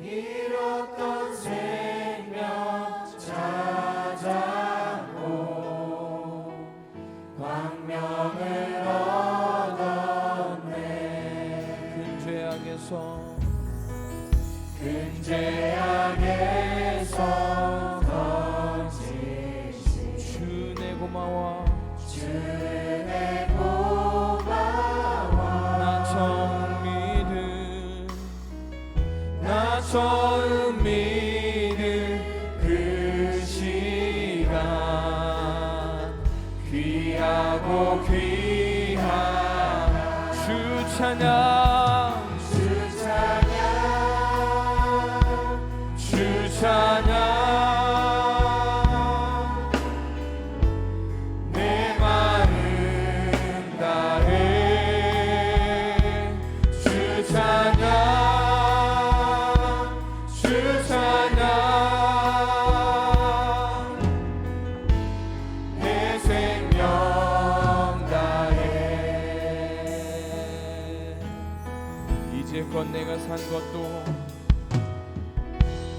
잃었던 생명 찾았고 광명을 얻었네. 큰 죄악에서 건지신 주 내 고마워. 주 내 고마워. 나 처음 믿은 그 시간 귀하고 귀한 주 찬양. 주 찬양 내 마음 다해 주 찬양 내 생명 다해. 이제껏 내가 산 것도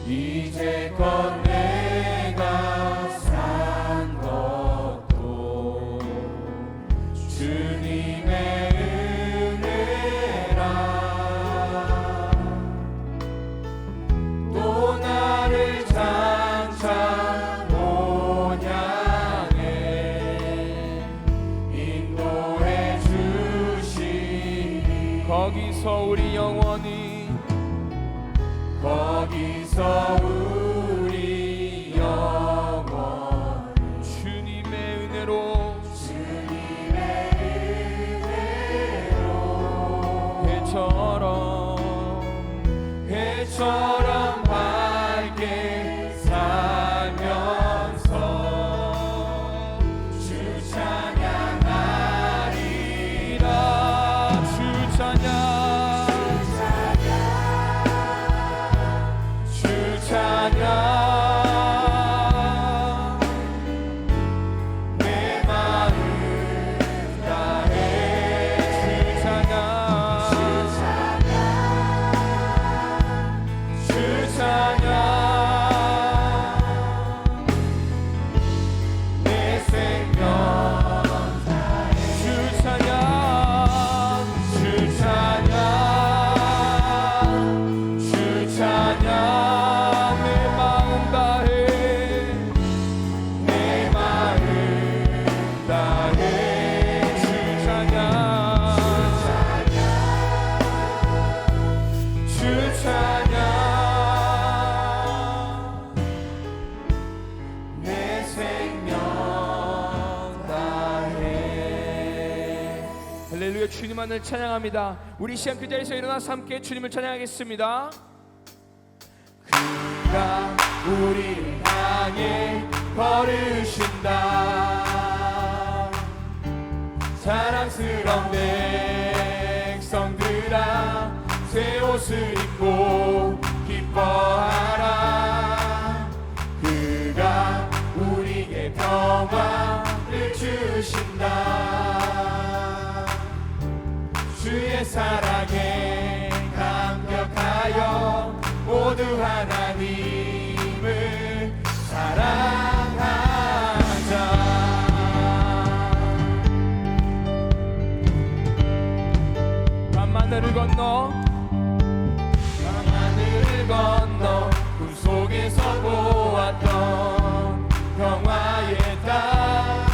이제껏 내가 산 것도 주님의 은혜라. 또 나를 장차 본향에 인도해 주시니 거기서 우리 영원히 거기서 우리 영원 주님의 은혜로 해처럼 밝게 살면서 주 찬양하리라. 주 찬양. 주 찬양 내 마음 다해 주 찬양 주 찬양 내 생명 다해 주 찬양 주 찬양 주 찬양 내 마음 다해 내 마음 다해 주 찬양 주 찬양 내 생명 다해. 할렐루야. 주님만을 찬양합니다. 우리 시간 그 자리에서 일어나서 함께 주님을 찬양하겠습니다. 그가 우리를 향해 걸으신다. 사랑스러운 백성들아 새 옷을 입고 기뻐하라. 그가 우리에게 평화를 주신다. 주의 사랑에 감격하여 모두 하나님을 사랑하자. 밤하늘을 건너 밤하늘을 건너 꿈 속에서 보았던 평화의 땅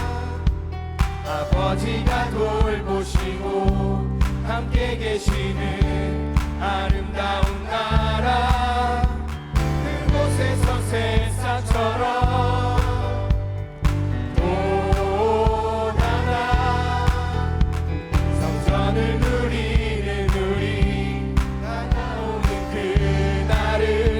아버지가 돌보시고 함께 계시는 아름다운 나라. 그곳에서 새싹처럼 돋아나 성전을 누리는 우리 나오는 그날을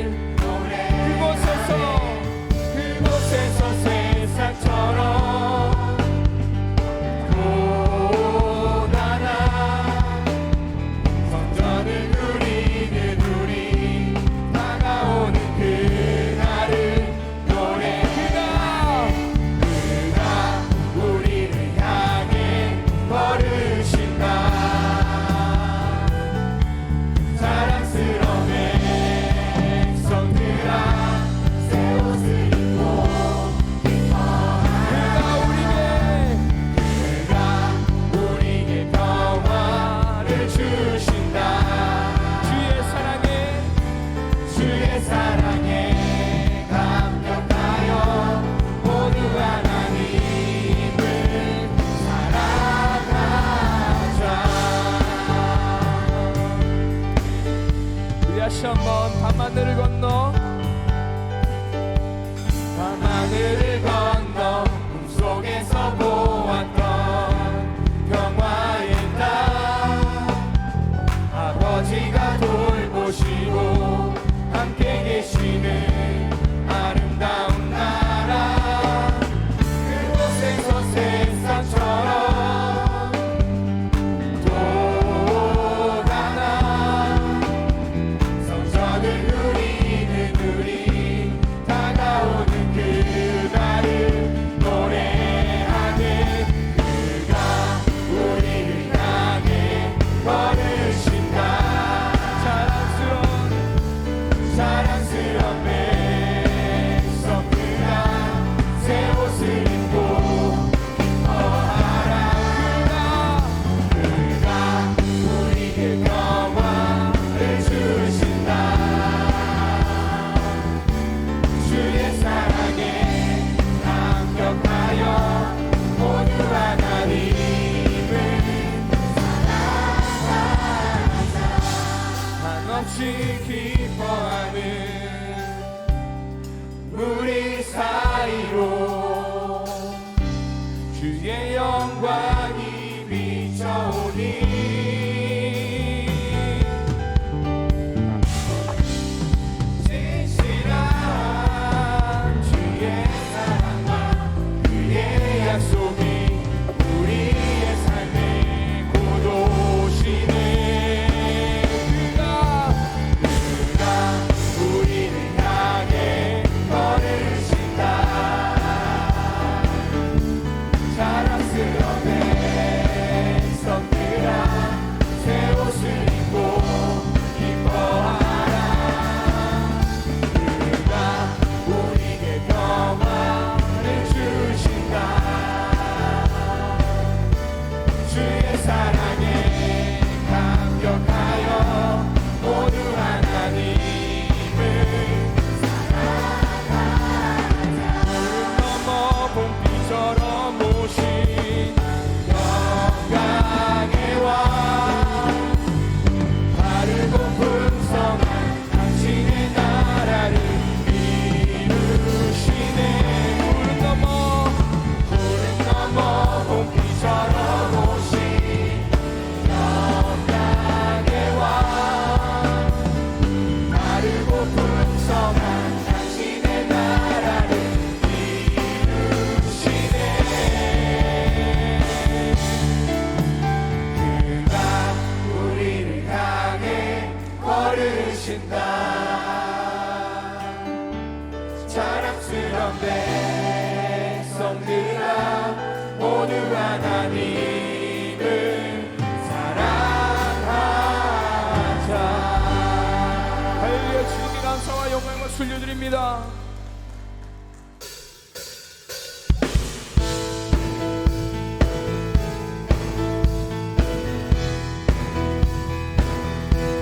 다시 한번 밤하늘을 건너 밤하늘을 건너 꿈속에서 보았던 평화의 땅 아버지가 돌보시고 함께 계시는 아름다운 나라 그곳에서 세상처럼 돌아나 성전을 누리는 우리 다가오는 그날을 노래하는 그가 우리를 향해 걸으신다 자랑스러운 백성들아 새 옷을 입고 기뻐하라 그가 우리에게 평화를 주신다 주의 사랑에 감격하여 모두 하나님을 사랑하자 한없이 기뻐하는 우리 사이로 주의 영광이 비춰오니 진실한 주의 사랑과 그의 약속이 우리의 삶에 고도시네 그가 우리를 향해 걸으신다 자랑스러운 백성들아 새 옷을 입고 기뻐하라 그가 우리에게 평화를 주신다 주의 사랑에 감격하여 모두 하나님을 사랑하자 넘어 봄비처럼 오신 영광의 왕 바르고 풍성한 당신의 나라를 이루시네 푸른 넘어 봄비처럼 오신 영광의 왕 바르고 풍성한 당신의 나라를 이루시네 그가 우리를 향해 걸으신다 자랑스러운 백성들아 모두 하나님을 사랑하자 할렐루야 주님께 감사와 영광을 돌려드립니다.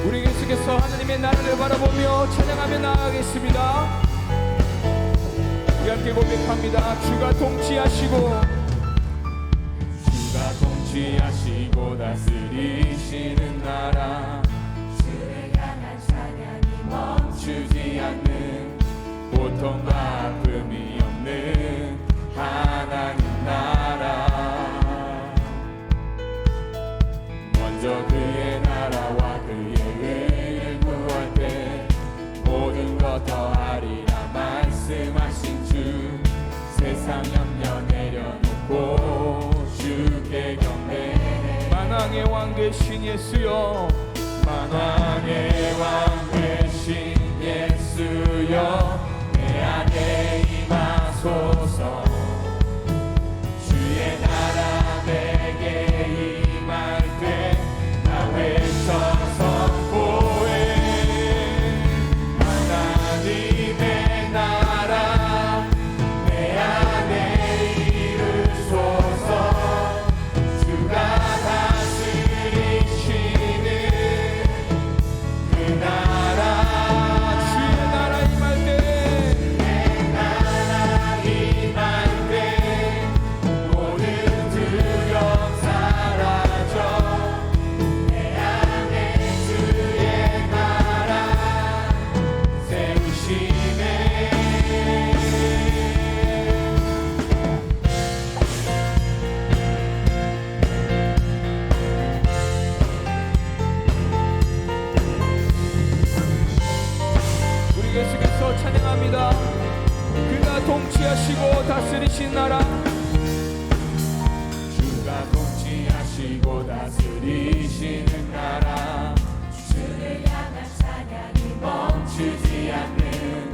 우리 계속해서 하나님의 나라를 바라보며 찬양하며 나아가겠습니다. 우리 함께 고백합니다. 주가 통치하시고 주가 통치하시고 다스리시는 나라 주를 향한 찬양이 멈추지 않는 고통과 아픔이 없는 하나님 나라 먼저 그의 나라와 그의 의를 구할 때 모든 것 더하리라 말씀하신 주 세상 염려 내려놓고 주께 경배해 만왕의 왕 되신 예수여 만왕의 왕 되신 예수여 내 안에 임하소서 주의 나라 내게 임할 때 나 외쳐 선포해 하나님의 나라 내 안에 이르소서 주가 다스리시는 그 나라 주의 나라 임할 때 찬양합니다. 그가 통치하시고 다스리신 나라, 주가 통치하시고 다스리시는 나라, 주를 향한 찬양이 멈추지 않는,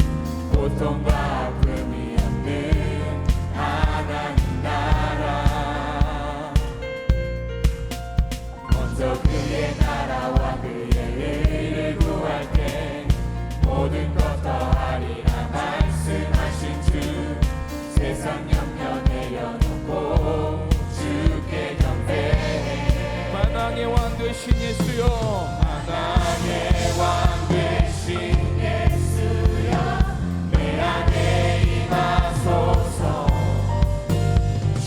고통과 아픔이 없는 하나님 나라. 먼저 그의 나라와 그의 의를 구할 때 모든 것 더하리라 말씀하신 주, 세상 염려 내려놓고 주께 경배해. 만왕의 왕 되신 예수여, 만왕의 왕 되신 예수여, 내 안에 임하소서.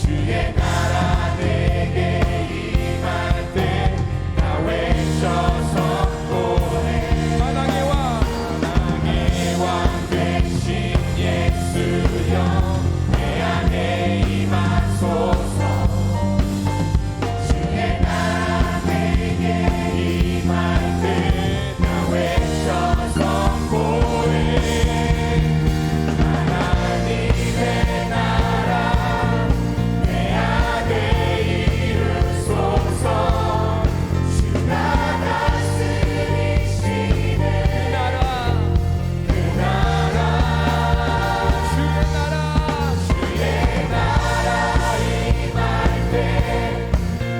주의 나라 내게 임할 때 나 외쳐 선포해. 만왕의 왕, 만왕의 왕 되신 예수여, 내 안에 임하소서. 주의 나라 내게 임할 때 나 외쳐 선포해. 하나님의 나라 내 안에 이루소서. 주가 다스리시는 나라, 그 나라, 주의 나라, 주의 나라 임할 때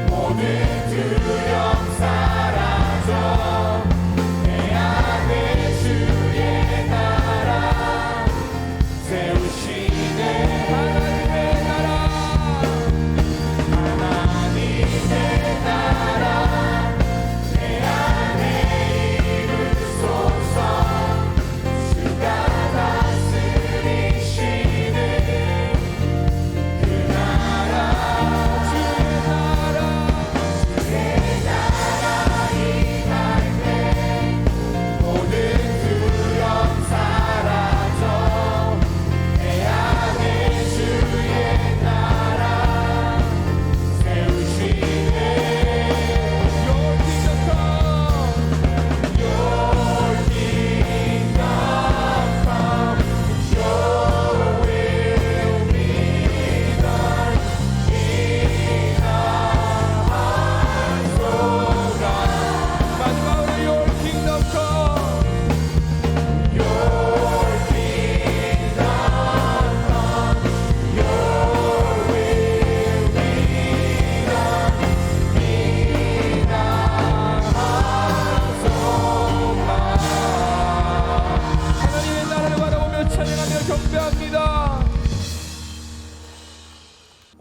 모든 두려움 사라져. 내 안에 주의 나라 세우시네. 하나님의 나라, 하나님의 나라 내 안에 이루소서. 주가 다스리시는 그 나라, 주의 나라, 주의 나라 임할 때 모든 두려움 사라져. 내 안에 주의 나라 세우시네. Your kingdom come, Your kingdom come, your will be done in our hearts, O God. 마지막으로 Your kingdom come, Your kingdom come, your will be done in our hearts, O God. 하나님의 나라를 바라보며 찬양하며 경배합니다.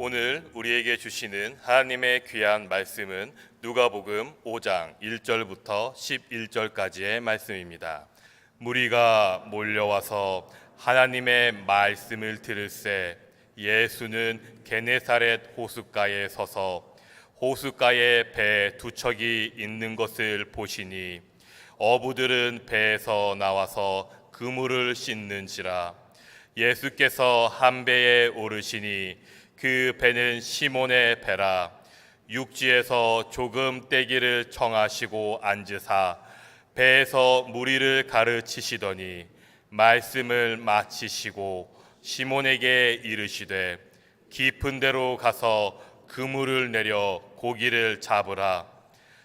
오늘 우리에게 주시는 하나님의 귀한 말씀은 누가복음 5장 1절부터 11절까지의 말씀입니다. 무리가 몰려와서 하나님의 말씀을 들을새 예수는 게네사렛 호숫가에 서서 호숫가에 배 두 척이 있는 것을 보시니 어부들은 배에서 나와서 그물을 씻는지라. 예수께서 한 배에 오르시니 그 배는 시몬의 배라. 육지에서 조금 떼기를 청하시고 앉으사 배에서 무리를 가르치시더니 말씀을 마치시고 시몬에게 이르시되 깊은 데로 가서 그물을 내려 고기를 잡으라.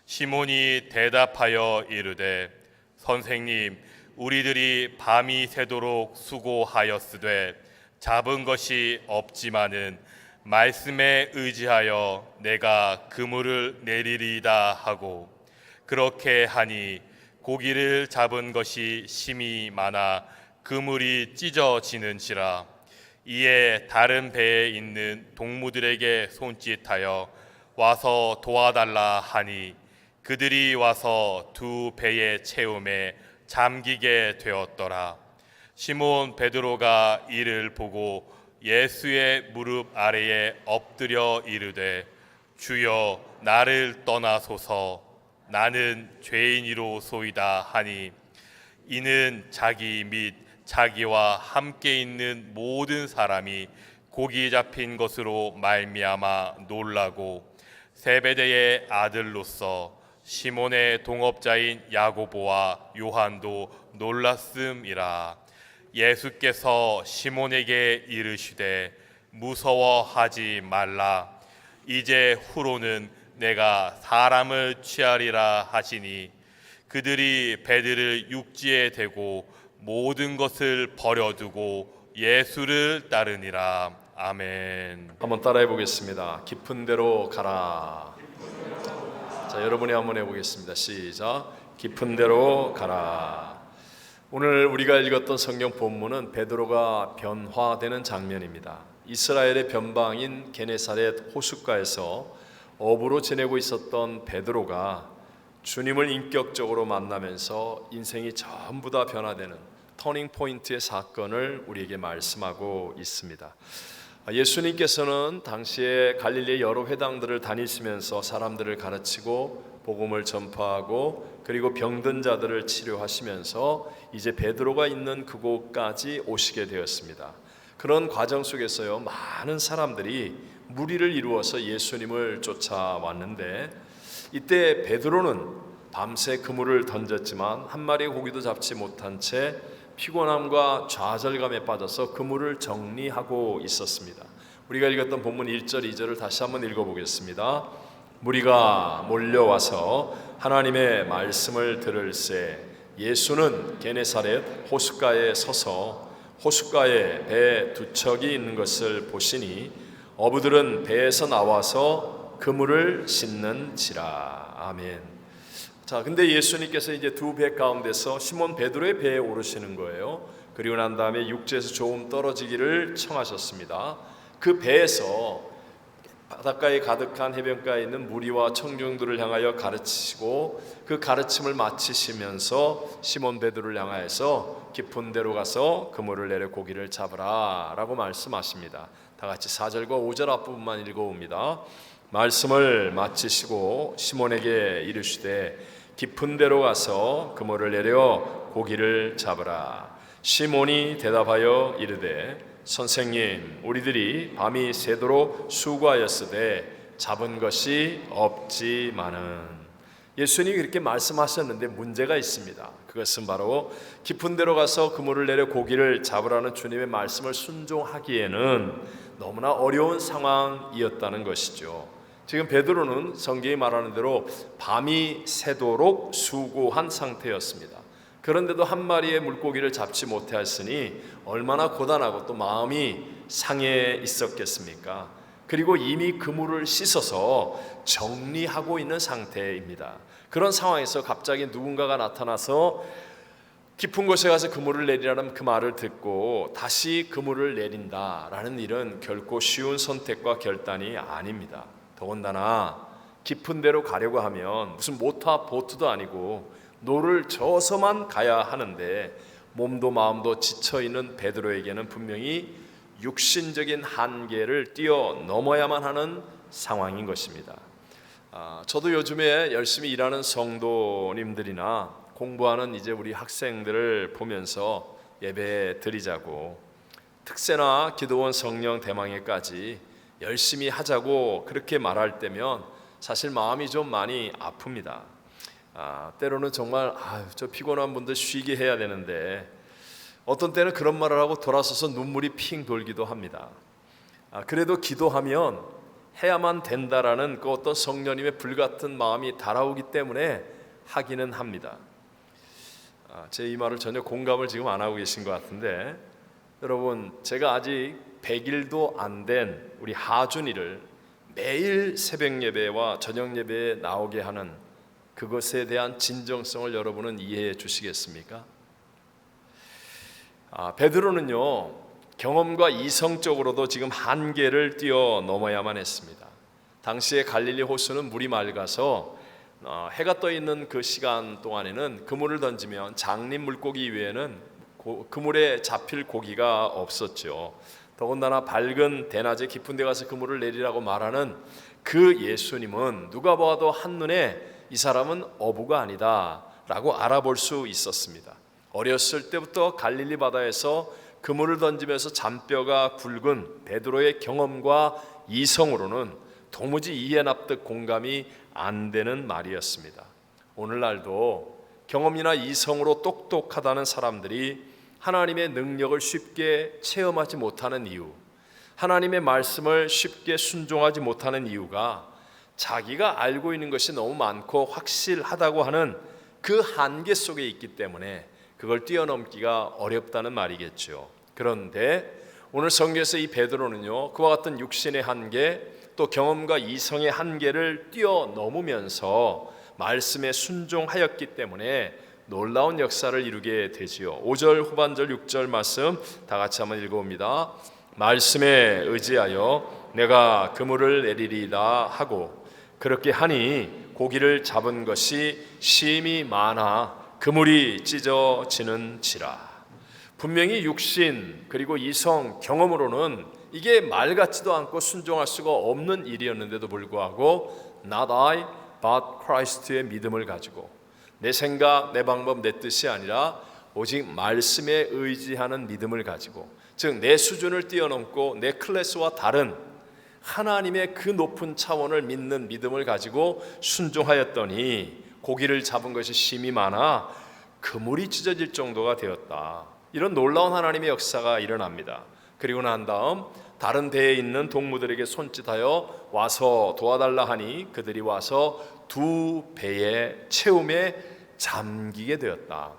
시몬이 대답하여 이르되 선생님, 우리들이 밤이 새도록 수고하였으되 잡은 것이 없지만은 말씀에 의지하여 내가 그물을 내리리이다 하고, 그렇게 하니 고기를 잡은 것이 심히 많아 그물이 찢어지는지라. 이에 다른 배에 있는 동무들에게 손짓하여 와서 도와달라 하니 그들이 와서 두 배의 채움에 잠기게 되었더라. 시몬 베드로가 이를 보고 예수의 무릎 아래에 엎드려 이르되 주여 나를 떠나소서, 나는 죄인이로소이다 하니 이는 자기 및 자기와 함께 있는 모든 사람이 고기 잡힌 것으로 말미암아 놀라고 세베대의 아들로서 시몬의 동업자인 야고보와 요한도 놀랐음이라. 예수께서 시몬에게 이르시되 무서워하지 말라. 이제 후로는 내가 사람을 취하리라 하시니 그들이 배들을 육지에 대고 모든 것을 버려두고 예수를 따르니라. 아멘. 한번 따라해 보겠습니다. 깊은 데로 가라. 자, 여러분이 한번 해보겠습니다. 시작. 깊은 데로 가라. 오늘 우리가 읽었던 성경 본문은 베드로가 변화되는 장면입니다. 이스라엘의 변방인 게네사렛 호숫가에서 어부로 지내고 있었던 베드로가 주님을 인격적으로 만나면서 인생이 전부 다 변화되는 터닝 포인트의 사건을 우리에게 말씀하고 있습니다. 예수님께서는 당시에 갈릴리 여러 회당들을 다니시면서 사람들을 가르치고 복음을 전파하고 그리고 병든 자들을 치료하시면서 이제 베드로가 있는 그곳까지 오시게 되었습니다. 그런 과정 속에서요, 많은 사람들이 무리를 이루어서 예수님을 쫓아왔는데 이때 베드로는 밤새 그물을 던졌지만 한 마리의 고기도 잡지 못한 채 피곤함과 좌절감에 빠져서 그물을 정리하고 있었습니다. 우리가 읽었던 본문 1절 2절을 다시 한번 읽어보겠습니다. 무리가 몰려와서 하나님의 말씀을 들을새 예수는 게네사렛 호숫가에 서서 호숫가에 배 두 척이 있는 것을 보시니 어부들은 배에서 나와서 그물을 씻는지라. 아멘. 자, 근데 예수님께서 이제 두 배 가운데서 시몬 베드로의 배에 오르시는 거예요. 그리고 난 다음에 육지에서 조금 떨어지기를 청하셨습니다. 그 배에서 바닷가에 가득한 해변가에 있는 무리와 청중들을 향하여 가르치시고 그 가르침을 마치시면서 시몬 베드로를 향하여서 깊은 데로 가서 그물을 내려 고기를 잡으라 라고 말씀하십니다. 다 같이 4절과 5절 앞부분만 읽어봅니다. 말씀을 마치시고 시몬에게 이르시되 깊은 데로 가서 그물을 내려 고기를 잡으라. 시몬이 대답하여 이르되 선생님, 우리들이 밤이 새도록 수고하였으되 잡은 것이 없지만은. 예수님이 그렇게 말씀하셨는데 문제가 있습니다. 그것은 바로 깊은 데로 가서 그물을 내려 고기를 잡으라는 주님의 말씀을 순종하기에는 너무나 어려운 상황이었다는 것이죠. 지금 베드로는 성경이 말하는 대로 밤이 새도록 수고한 상태였습니다. 그런데도 한 마리의 물고기를 잡지 못하였으니 얼마나 고단하고 또 마음이 상해 있었겠습니까? 그리고 이미 그물을 씻어서 정리하고 있는 상태입니다. 그런 상황에서 갑자기 누군가가 나타나서 깊은 곳에 가서 그물을 내리라는 그 말을 듣고 다시 그물을 내린다라는 일은 결코 쉬운 선택과 결단이 아닙니다. 더군다나 깊은 데로 가려고 하면 무슨 모터 보트도 아니고 노를 저어서만 가야 하는데 몸도 마음도 지쳐있는 베드로에게는 분명히 육신적인 한계를 뛰어넘어야만 하는 상황인 것입니다. 저도 요즘에 열심히 일하는 성도님들이나 공부하는 이제 우리 학생들을 보면서 예배 드리자고 특세나 기도원 성령 대망회까지 열심히 하자고 그렇게 말할 때면 사실 마음이 좀 많이 아픕니다. 때로는 정말 저 피곤한 분들 쉬게 해야 되는데 어떤 때는 그런 말을 하고 돌아서서 눈물이 핑 돌기도 합니다. 그래도 기도하면 해야만 된다라는 그 어떤 성령님의 불같은 마음이 달아오기 때문에 하기는 합니다. 제 이 말을 전혀 공감을 지금 안 하고 계신 것 같은데 여러분, 제가 아직 100일도 안 된 우리 하준이를 매일 새벽 예배와 저녁 예배에 나오게 하는 그것에 대한 진정성을 여러분은 이해해 주시겠습니까? 베드로는요, 경험과 이성적으로도 지금 한계를 뛰어넘어야만 했습니다. 당시에 갈릴리 호수는 물이 맑아서 해가 떠 있는 그 시간 동안에는 그물을 던지면 장림 물고기 외에는 그물에 잡힐 고기가 없었죠. 더군다나 밝은 대낮에 깊은 데 가서 그물을 내리라고 말하는 그 예수님은 누가 봐도 한눈에 이 사람은 어부가 아니다 라고 알아볼 수 있었습니다. 어렸을 때부터 갈릴리 바다에서 그물을 던지면서 잔뼈가 굵은 베드로의 경험과 이성으로는 도무지 이해 납득 공감이 안 되는 말이었습니다. 오늘날도 경험이나 이성으로 똑똑하다는 사람들이 하나님의 능력을 쉽게 체험하지 못하는 이유, 하나님의 말씀을 쉽게 순종하지 못하는 이유가 자기가 알고 있는 것이 너무 많고 확실하다고 하는 그 한계 속에 있기 때문에 그걸 뛰어넘기가 어렵다는 말이겠죠. 그런데 오늘 성경에서 이 베드로는요, 그와 같은 육신의 한계, 또 경험과 이성의 한계를 뛰어넘으면서 말씀에 순종하였기 때문에 놀라운 역사를 이루게 되지요. 5절 후반절 6절 말씀 다 같이 한번 읽어봅니다. 말씀에 의지하여 내가 그물을 내리리다 하고 그렇게 하니 고기를 잡은 것이 심히 많아 그물이 찢어지는지라. 분명히 육신 그리고 이성 경험으로는 이게 말 같지도 않고 순종할 수가 없는 일이었는데도 불구하고 Not I but Christ의 믿음을 가지고 내 생각, 내 방법, 내 뜻이 아니라 오직 말씀에 의지하는 믿음을 가지고, 즉 내 수준을 뛰어넘고 내 클래스와 다른 하나님의 그 높은 차원을 믿는 믿음을 가지고 순종하였더니 고기를 잡은 것이 심히 많아 그물이 찢어질 정도가 되었다. 이런 놀라운 하나님의 역사가 일어납니다. 그리고 난 다음 다른 배에 있는 동무들에게 손짓하여 와서 도와달라 하니 그들이 와서 두 배의 채움에 잠기게 되었다.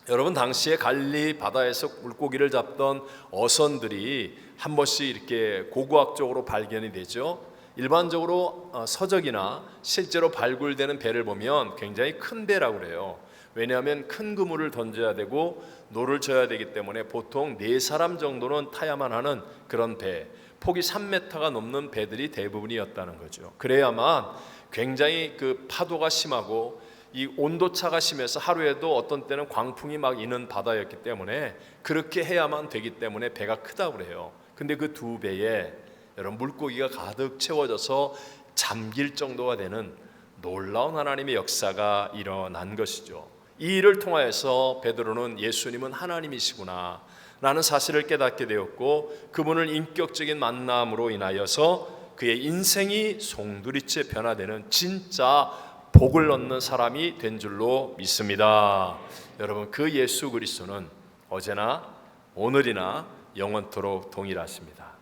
여러분, 당시에 갈릴리 바다에서 물고기를 잡던 어선들이 한 번씩 이렇게 고고학적으로 발견이 되죠. 일반적으로 서적이나 실제로 발굴되는 배를 보면 굉장히 큰 배라고 그래요. 왜냐하면 큰 그물을 던져야 되고 노를 져야 되기 때문에 보통 4사람 정도는 타야만 하는 그런 배, 폭이 3m가 넘는 배들이 대부분이었다는 거죠. 그래야만 굉장히 그 파도가 심하고 이 온도차가 심해서 하루에도 어떤 때는 광풍이 막 이는 바다였기 때문에 그렇게 해야만 되기 때문에 배가 크다고 그래요. 근데 그 두 배에 여러분 물고기가 가득 채워져서 잠길 정도가 되는 놀라운 하나님의 역사가 일어난 것이죠. 이 일을 통하여서 베드로는 예수님은 하나님이시구나 라는 사실을 깨닫게 되었고, 그분을 인격적인 만남으로 인하여서 그의 인생이 송두리째 변화되는 진짜 복을 얻는 사람이 된 줄로 믿습니다. 여러분, 그 예수 그리스도는 어제나 오늘이나 영원토록 동일하십니다.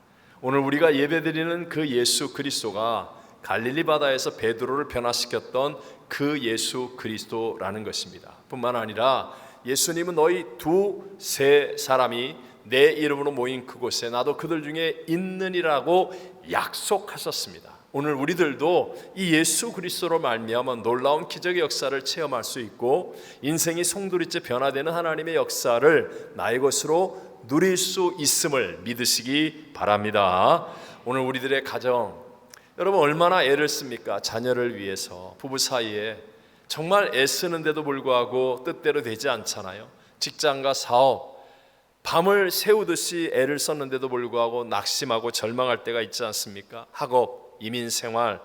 오늘 우리가 예배드리는 그 예수 그리스도가 갈릴리 바다에서 베드로를 변화시켰던 그 예수 그리스도라는 것입니다. 뿐만 아니라 예수님은 너희 두세 사람이 내 이름으로 모인 그곳에 나도 그들 중에 있느니라고 약속하셨습니다. 오늘 우리들도 이 예수 그리스도로 말미암아 놀라운 기적의 역사를 체험할 수 있고 인생이 송두리째 변화되는 하나님의 역사를 나의 것으로 누릴 수 있음을 믿으시기 바랍니다. 오늘 우리들의 가정, 여러분 얼마나 애를 씁니까? 자녀를 위해서 부부 사이에 정말 애쓰는데도 불구하고 뜻대로 되지 않잖아요. 직장과 사업, 밤을 새우듯이 애를 썼는데도 불구하고 낙심하고 절망할 때가 있지 않습니까? 학업, 이민생활,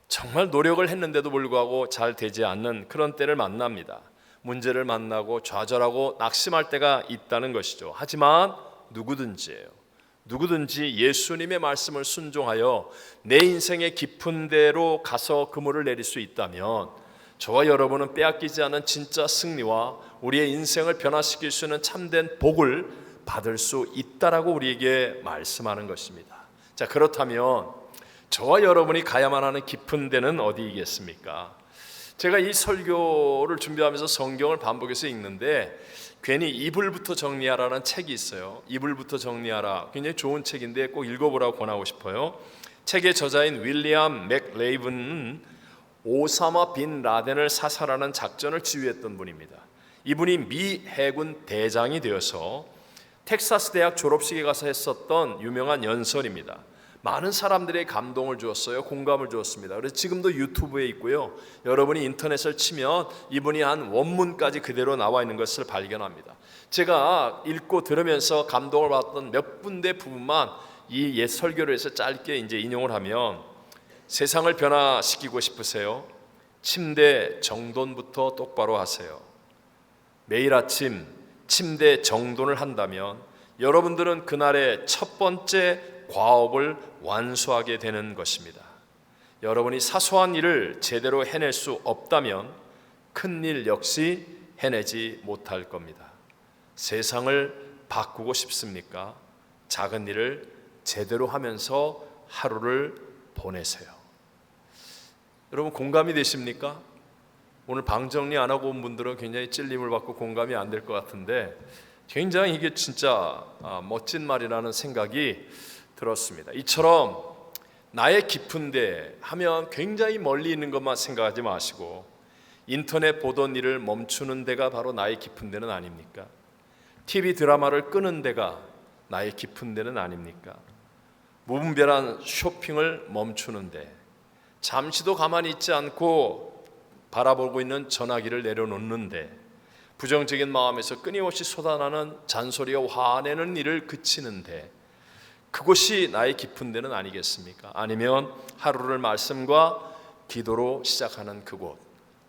정말 노력을 했는데도 불구하고 잘 되지 않는 그런 때를 만납니다. 문제를 만나고 좌절하고 낙심할 때가 있다는 것이죠. 하지만 누구든지 예수님의 말씀을 순종하여 내 인생의 깊은 데로 가서 그물을 내릴 수 있다면 저와 여러분은 빼앗기지 않은 진짜 승리와 우리의 인생을 변화시킬 수 있는 참된 복을 받을 수 있다라고 우리에게 말씀하는 것입니다. 자, 그렇다면 저와 여러분이 가야만 하는 깊은 데는 어디이겠습니까? 제가 이 설교를 준비하면서 성경을 반복해서 읽는데 괜히 이불부터 정리하라는 책이 있어요. 이불부터 정리하라, 굉장히 좋은 책인데 꼭 읽어보라고 권하고 싶어요. 책의 저자인 윌리엄 맥레이븐은 오사마 빈 라덴을 사살하는 작전을 지휘했던 분입니다. 이분이 미 해군 대장이 되어서 텍사스 대학 졸업식에 가서 했었던 유명한 연설입니다. 많은 사람들의 감동을 주었어요. 공감을 주었습니다. 그래서 지금도 유튜브에 있고요. 여러분이 인터넷을 치면 이분이 한 원문까지 그대로 나와 있는 것을 발견합니다. 제가 읽고 들으면서 감동을 받았던 몇 군데 부분만 이 옛 설교를 해서 짧게 이제 인용을 하면, 세상을 변화시키고 싶으세요? 침대 정돈부터 똑바로 하세요. 매일 아침 침대 정돈을 한다면 여러분들은 그날의 첫 번째 과업을 완수하게 되는 것입니다. 여러분이 사소한 일을 제대로 해낼 수 없다면 큰 일 역시 해내지 못할 겁니다. 세상을 바꾸고 싶습니까? 작은 일을 제대로 하면서 하루를 보내세요. 여러분 공감이 되십니까? 오늘 방 정리 안 하고 온 분들은 굉장히 찔림을 받고 공감이 안 될 것 같은데 굉장히 이게 진짜 멋진 말이라는 생각이 들었습니다. 이처럼 나의 깊은데 하면 굉장히 멀리 있는 것만 생각하지 마시고 인터넷 보던 일을 멈추는 데가 바로 나의 깊은 데는 아닙니까? TV 드라마를 끄는 데가 나의 깊은 데는 아닙니까? 무분별한 쇼핑을 멈추는 데, 잠시도 가만히 있지 않고 바라보고 있는 전화기를 내려놓는데, 부정적인 마음에서 끊임없이 쏟아나는 잔소리와 화내는 일을 그치는데, 그곳이 나의 깊은 데는 아니겠습니까? 아니면 하루를 말씀과 기도로 시작하는 그곳,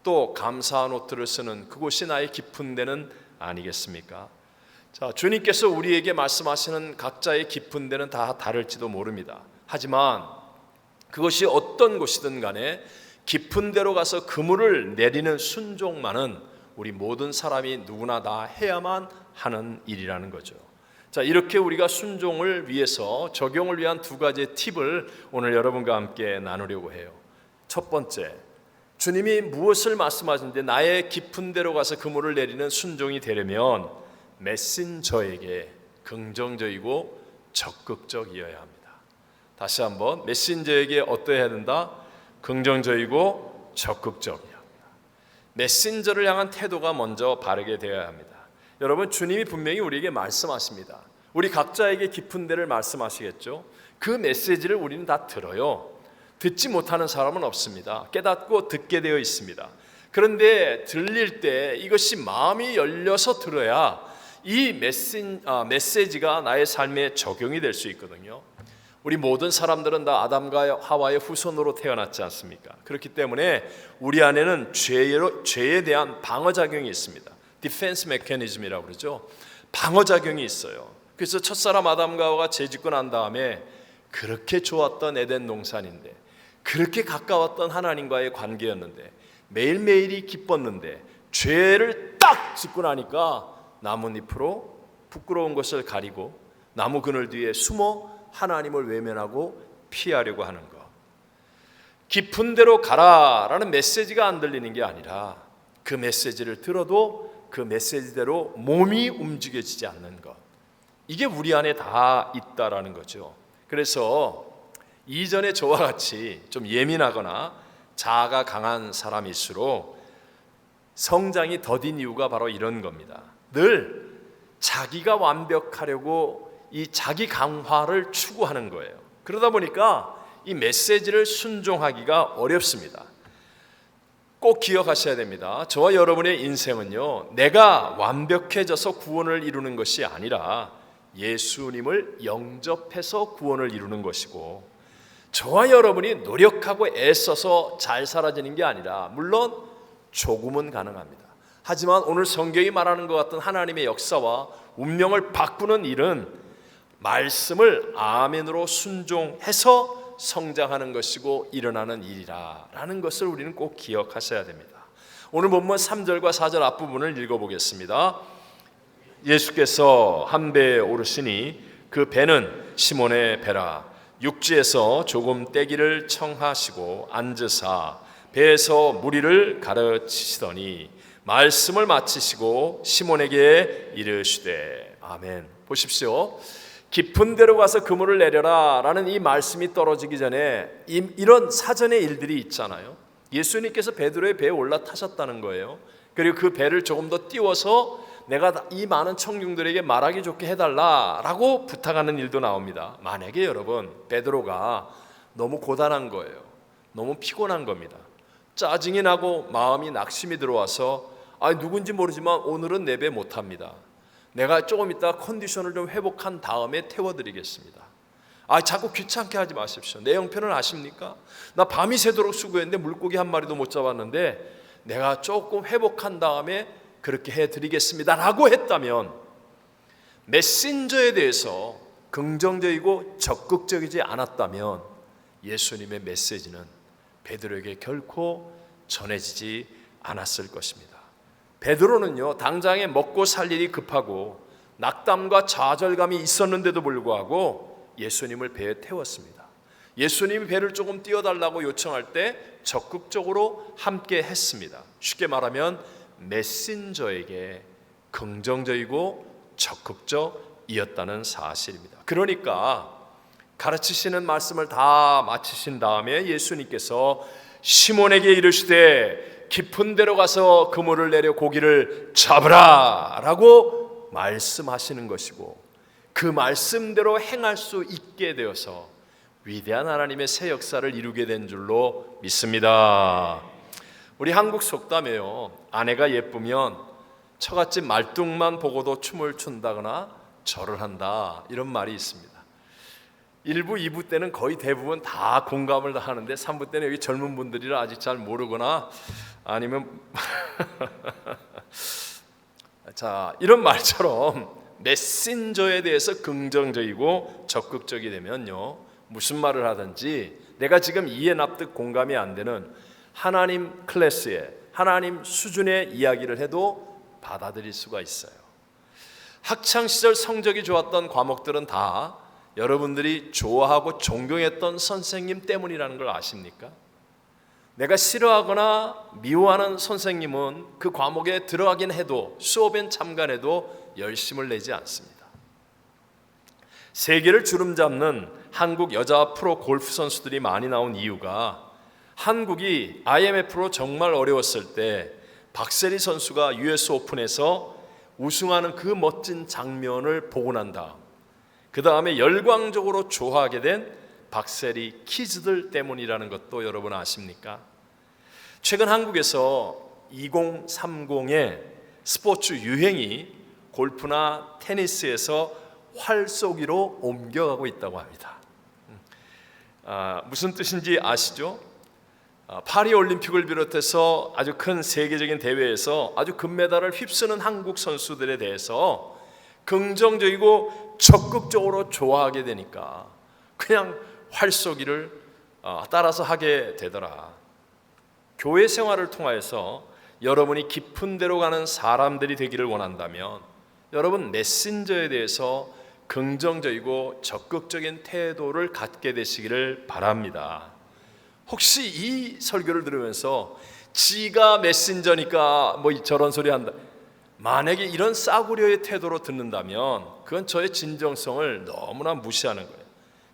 또 감사한 노트를 쓰는 그곳이 나의 깊은 데는 아니겠습니까? 자, 주님께서 우리에게 말씀하시는 각자의 깊은 데는 다 다를지도 모릅니다. 하지만 그것이 어떤 곳이든 간에 깊은 데로 가서 그물을 내리는 순종만은 우리 모든 사람이 누구나 다 해야만 하는 일이라는 거죠. 자, 이렇게 우리가 순종을 위해서 적용을 위한 두 가지의 팁을 오늘 여러분과 함께 나누려고 해요. 첫 번째, 주님이 무엇을 말씀하시는데 나의 깊은 데로 가서 그물을 내리는 순종이 되려면 메신저에게 긍정적이고 적극적이어야 합니다. 다시 한번, 메신저에게 어떠해야 된다? 긍정적이고 적극적이어야 합니다. 메신저를 향한 태도가 먼저 바르게 되어야 합니다. 여러분, 주님이 분명히 우리에게 말씀하십니다. 우리 각자에게 깊은 데를 말씀하시겠죠. 그 메시지를 우리는 다 들어요. 듣지 못하는 사람은 없습니다. 깨닫고 듣게 되어 있습니다. 그런데 들릴 때 이것이 마음이 열려서 들어야 이 메시지가 나의 삶에 적용이 될 수 있거든요. 우리 모든 사람들은 다 아담과 하와의 후손으로 태어났지 않습니까? 그렇기 때문에 우리 안에는 죄에 대한 방어작용이 있습니다. 디펜스 메커니즘이라고 그러죠. 방어작용이 있어요. 그래서 첫사람 아담과 하와가 죄짓고 난 다음에 그렇게 좋았던 에덴 동산인데, 그렇게 가까웠던 하나님과의 관계였는데, 매일매일이 기뻤는데 죄를 딱 짓고 나니까 나뭇잎으로 부끄러운 것을 가리고 나무 그늘 뒤에 숨어 하나님을 외면하고 피하려고 하는 것. 깊은 데로 가라라는 메시지가 안 들리는 게 아니라 그 메시지를 들어도 그 메시지대로 몸이 움직여지지 않는 것. 이게 우리 안에 다 있다라는 거죠. 그래서 이전에 저와 같이 좀 예민하거나 자아가 강한 사람일수록 성장이 더딘 이유가 바로 이런 겁니다. 늘 자기가 완벽하려고 이 자기 강화를 추구하는 거예요. 그러다 보니까 이 메시지를 순종하기가 어렵습니다. 꼭 기억하셔야 됩니다. 저와 여러분의 인생은요, 내가 완벽해져서 구원을 이루는 것이 아니라 예수님을 영접해서 구원을 이루는 것이고, 저와 여러분이 노력하고 애써서 잘 살아지는 게 아니라, 물론 조금은 가능합니다. 하지만 오늘 성경이 말하는 것 같은 하나님의 역사와 운명을 바꾸는 일은 말씀을 아멘으로 순종해서 성장하는 것이고 일어나는 일이라는 것을 우리는 꼭 기억하셔야 됩니다. 오늘 본문 3절과 4절 앞부분을 읽어보겠습니다. 예수께서 한 배에 오르시니 그 배는 시몬의 배라. 육지에서 조금 떼기를 청하시고 앉으사 배에서 무리를 가르치시더니 말씀을 마치시고 시몬에게 이르시되. 아멘. 보십시오. 깊은 데로 가서 그물을 내려라 라는 이 말씀이 떨어지기 전에 이런 사전의 일들이 있잖아요. 예수님께서 베드로의 배에 올라타셨다는 거예요. 그리고 그 배를 조금 더 띄워서 내가 이 많은 청중들에게 말하기 좋게 해달라라고 부탁하는 일도 나옵니다. 만약에 여러분, 베드로가 너무 고단한 거예요. 너무 피곤한 겁니다. 짜증이 나고 마음이 낙심이 들어와서 누군지 모르지만 오늘은 내 배 못합니다. 내가 조금 있다가 컨디션을 좀 회복한 다음에 태워드리겠습니다. 자꾸 귀찮게 하지 마십시오. 내 형편을 아십니까? 나 밤이 새도록 수고했는데 물고기 한 마리도 못 잡았는데 내가 조금 회복한 다음에 그렇게 해드리겠습니다 라고 했다면, 메신저에 대해서 긍정적이고 적극적이지 않았다면 예수님의 메시지는 베드로에게 결코 전해지지 않았을 것입니다. 베드로는요, 당장에 먹고 살 일이 급하고 낙담과 좌절감이 있었는데도 불구하고 예수님을 배에 태웠습니다. 예수님이 배를 조금 띄워달라고 요청할 때 적극적으로 함께 했습니다. 쉽게 말하면 메신저에게 긍정적이고 적극적이었다는 사실입니다. 그러니까 가르치시는 말씀을 다 마치신 다음에 예수님께서 시몬에게 이르시되 깊은 데로 가서 그물을 내려 고기를 잡으라 라고 말씀하시는 것이고, 그 말씀대로 행할 수 있게 되어서 위대한 하나님의 새 역사를 이루게 된 줄로 믿습니다. 우리 한국 속담에요, 아내가 예쁘면 처갓집 말뚝만 보고도 춤을 춘다거나 절을 한다, 이런 말이 있습니다. 1부, 2부 때는 거의 대부분 다 공감을 다 하는데 3부 때는 여기 젊은 분들이라 아직 잘 모르거나 아니면 자, 이런 말처럼 메신저에 대해서 긍정적이고 적극적이 되면요, 무슨 말을 하든지 내가 지금 이해 납득 공감이 안 되는 하나님 클래스의 하나님 수준의 이야기를 해도 받아들일 수가 있어요. 학창 시절 성적이 좋았던 과목들은 다 여러분들이 좋아하고 존경했던 선생님 때문이라는 걸 아십니까? 내가 싫어하거나 미워하는 선생님은 그 과목에 들어가긴 해도 수업엔 참관해도 열심을 내지 않습니다. 세계를 주름잡는 한국 여자 프로 골프 선수들이 많이 나온 이유가, 한국이 IMF로 정말 어려웠을 때 박세리 선수가 US 오픈에서 우승하는 그 멋진 장면을 보고 난 다음, 그 다음에 열광적으로 좋아하게 된 박세리 키즈들 때문이라는 것도 여러분 아십니까? 최근 한국에서 2030의 스포츠 유행이 골프나 테니스에서 활쏘기로 옮겨가고 있다고 합니다. 무슨 뜻인지 아시죠? 파리 올림픽을 비롯해서 아주 큰 세계적인 대회에서 아주 금메달을 휩쓰는 한국 선수들에 대해서 긍정적이고 적극적으로 좋아하게 되니까 그냥 활쏘기를 따라서 하게 되더라. 교회 생활을 통하여서 여러분이 깊은 데로 가는 사람들이 되기를 원한다면 여러분 메신저에 대해서 긍정적이고 적극적인 태도를 갖게 되시기를 바랍니다. 혹시 이 설교를 들으면서 지가 메신저니까 뭐 저런 소리 한다, 만약에 이런 싸구려의 태도로 듣는다면 그건 저의 진정성을 너무나 무시하는 거예요.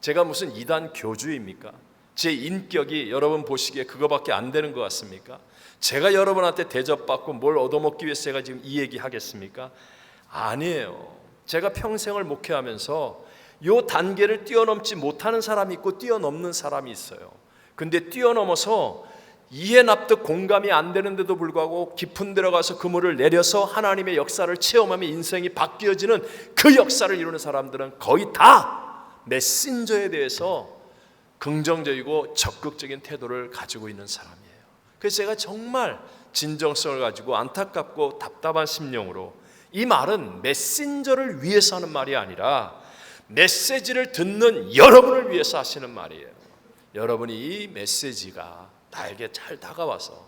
제가 무슨 이단 교주입니까? 제 인격이 여러분 보시기에 그거밖에 안 되는 것 같습니까? 제가 여러분한테 대접받고 뭘 얻어먹기 위해서 제가 지금 이 얘기 하겠습니까? 아니에요. 제가 평생을 목회하면서 요 단계를 뛰어넘지 못하는 사람이 있고 뛰어넘는 사람이 있어요. 근데 뛰어넘어서 이해 납득 공감이 안 되는데도 불구하고 깊은 데로 가서 그물을 내려서 하나님의 역사를 체험하며 인생이 바뀌어지는 그 역사를 이루는 사람들은 거의 다 메신저에 대해서 긍정적이고 적극적인 태도를 가지고 있는 사람이에요. 그래서 제가 정말 진정성을 가지고 안타깝고 답답한 심령으로, 이 말은 메신저를 위해서 하는 말이 아니라 메시지를 듣는 여러분을 위해서 하시는 말이에요. 여러분이 이 메시지가 나에게 잘 다가와서,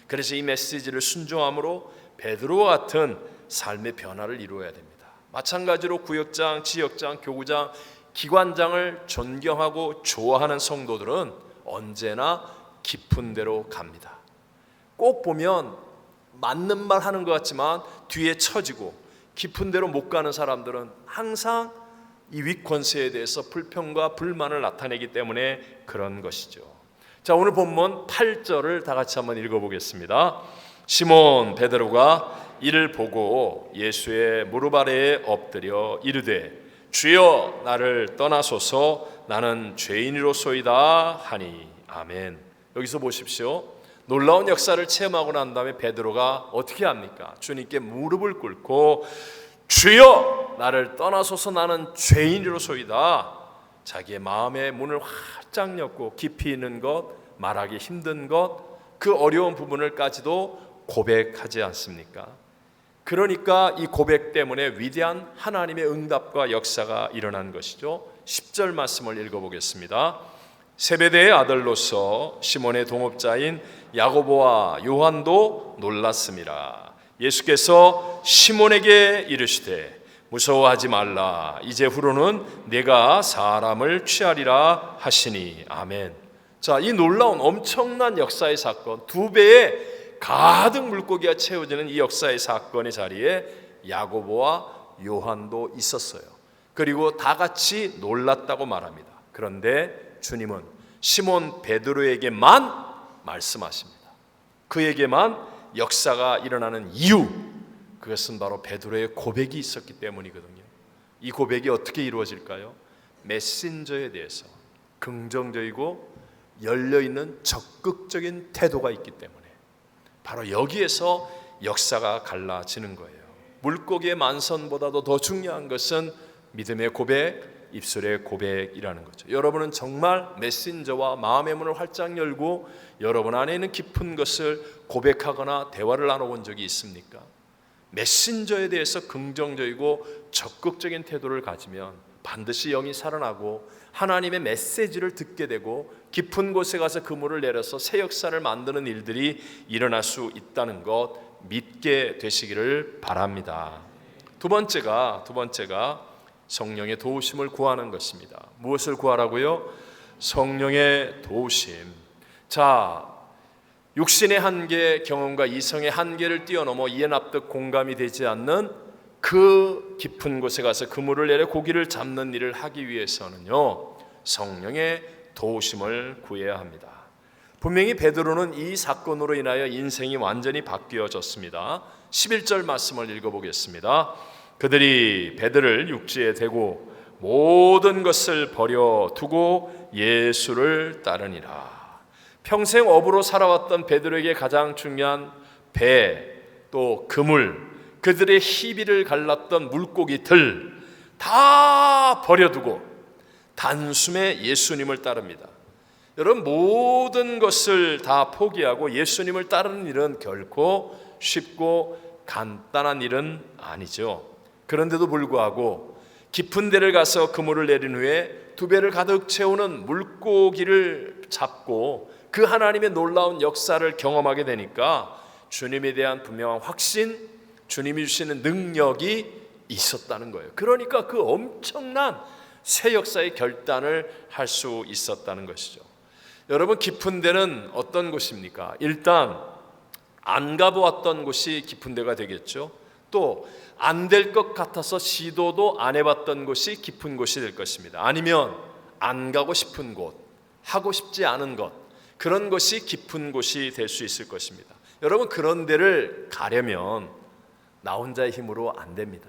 그래서 이 메시지를 순종함으로 베드로와 같은 삶의 변화를 이루어야 됩니다. 마찬가지로 구역장, 지역장, 교구장, 기관장을 존경하고 좋아하는 성도들은 언제나 깊은 데로 갑니다. 꼭 보면 맞는 말 하는 것 같지만 뒤에 처지고 깊은 데로 못 가는 사람들은 항상 이 윗권세에 대해서 불평과 불만을 나타내기 때문에 그런 것이죠. 자, 오늘 본문 8절을 다 같이 한번 읽어보겠습니다. 시몬 베드로가 이를 보고 예수의 무릎 아래에 엎드려 이르되 주여 나를 떠나소서 나는 죄인이로소이다 하니. 아멘. 여기서 보십시오. 놀라운 역사를 체험하고 난 다음에 베드로가 어떻게 합니까? 주님께 무릎을 꿇고 주여 나를 떠나소서 나는 죄인이로소이다. 자기의 마음의 문을 활짝 엮고 깊이 있는 것, 말하기 힘든 것, 그 어려운 부분을까지도 고백하지 않습니까? 그러니까 이 고백 때문에 위대한 하나님의 응답과 역사가 일어난 것이죠. 10절 말씀을 읽어보겠습니다. 세베대의 아들로서 시몬의 동업자인 야고보와 요한도 놀랐음이라. 예수께서 시몬에게 이르시되 무서워하지 말라. 이제후로는 내가 사람을 취하리라 하시니. 아멘. 자, 이 놀라운 엄청난 역사의 사건, 2배의 가득 물고기가 채워지는 이 역사의 사건의 자리에 야고보와 요한도 있었어요. 그리고 다 같이 놀랐다고 말합니다. 그런데 주님은 시몬 베드로에게만 말씀하십니다. 그에게만 역사가 일어나는 이유, 그것은 바로 베드로의 고백이 있었기 때문이거든요. 이 고백이 어떻게 이루어질까요? 메신저에 대해서 긍정적이고 열려있는 적극적인 태도가 있기 때문에 바로 여기에서 역사가 갈라지는 거예요. 물고기의 만선보다도 더 중요한 것은 믿음의 고백, 입술의 고백이라는 거죠. 여러분은 정말 메신저와 마음의 문을 활짝 열고 여러분 안에 있는 깊은 것을 고백하거나 대화를 나눠본 적이 있습니까? 메신저에 대해서 긍정적이고 적극적인 태도를 가지면 반드시 영이 살아나고 하나님의 메시지를 듣게 되고 깊은 곳에 가서 그물을 내려서 새 역사를 만드는 일들이 일어날 수 있다는 것 믿게 되시기를 바랍니다. 두 번째가 성령의 도우심을 구하는 것입니다. 무엇을 구하라고요? 성령의 도우심. 자, 육신의 한계, 경험과 이성의 한계를 뛰어넘어 이해 납득 공감이 되지 않는 그 깊은 곳에 가서 그물을 내려 고기를 잡는 일을 하기 위해서는요, 성령의 도우심을 구해야 합니다. 분명히 베드로는 이 사건으로 인하여 인생이 완전히 바뀌어졌습니다. 11절 말씀을 읽어보겠습니다. 그들이 배들을 육지에 대고 모든 것을 버려두고 예수를 따르니라. 평생 어부로 살아왔던 베드로에게 가장 중요한 배, 또 그물, 그들의 희비를 갈랐던 물고기들 다 버려두고 단숨에 예수님을 따릅니다. 여러분, 모든 것을 다 포기하고 예수님을 따르는 일은 결코 쉽고 간단한 일은 아니죠. 그런데도 불구하고 깊은 데를 가서 그물을 내린 후에 2배를 가득 채우는 물고기를 잡고 그 하나님의 놀라운 역사를 경험하게 되니까 주님에 대한 분명한 확신, 주님이 주시는 능력이 있었다는 거예요. 그러니까 그 엄청난 새 역사의 결단을 할 수 있었다는 것이죠. 여러분, 깊은 데는 어떤 곳입니까? 일단 안 가보았던 곳이 깊은 데가 되겠죠. 또 안 될 것 같아서 시도도 안 해봤던 곳이 깊은 곳이 될 것입니다. 아니면 안 가고 싶은 곳, 하고 싶지 않은 것, 그런 것이 깊은 곳이 될 수 있을 것입니다. 여러분, 그런 데를 가려면 나 혼자의 힘으로 안 됩니다.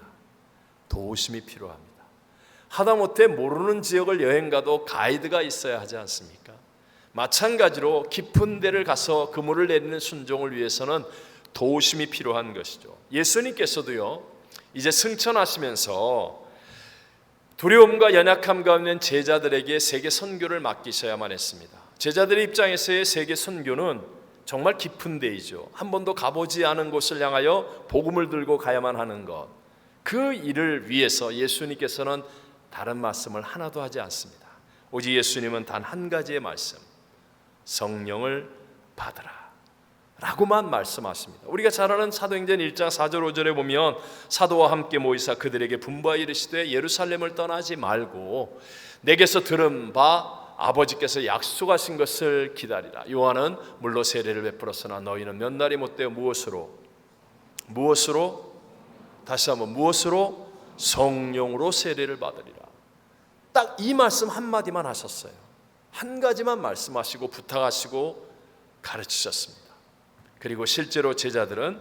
도우심이 필요합니다. 하다못해 모르는 지역을 여행 가도 가이드가 있어야 하지 않습니까? 마찬가지로 깊은 데를 가서 그물을 내리는 순종을 위해서는 도우심이 필요한 것이죠. 예수님께서도요, 이제 승천하시면서 두려움과 연약함 가운데 있는 제자들에게 세계 선교를 맡기셔야만 했습니다. 제자들의 입장에서의 세계 선교는 정말 깊은 데이죠. 한 번도 가보지 않은 곳을 향하여 복음을 들고 가야만 하는 것, 그 일을 위해서 예수님께서는 다른 말씀을 하나도 하지 않습니다. 오직 예수님은 단 한 가지의 말씀, 성령을 받으라 라고만 말씀하십니다. 우리가 잘 아는 사도행전 1장 4절 5절에 보면 사도와 함께 모이사 그들에게 분부하여 이르시되 예루살렘을 떠나지 말고 내게서 들은 바 아버지께서 약속하신 것을 기다리라. 요한은 물로 세례를 베풀었으나 너희는 몇 날이 못되어 무엇으로? 다시 한번 무엇으로? 성령으로 세례를 받으리라. 딱 이 말씀 한마디만 하셨어요. 한 가지만 말씀하시고 부탁하시고 가르치셨습니다. 그리고 실제로 제자들은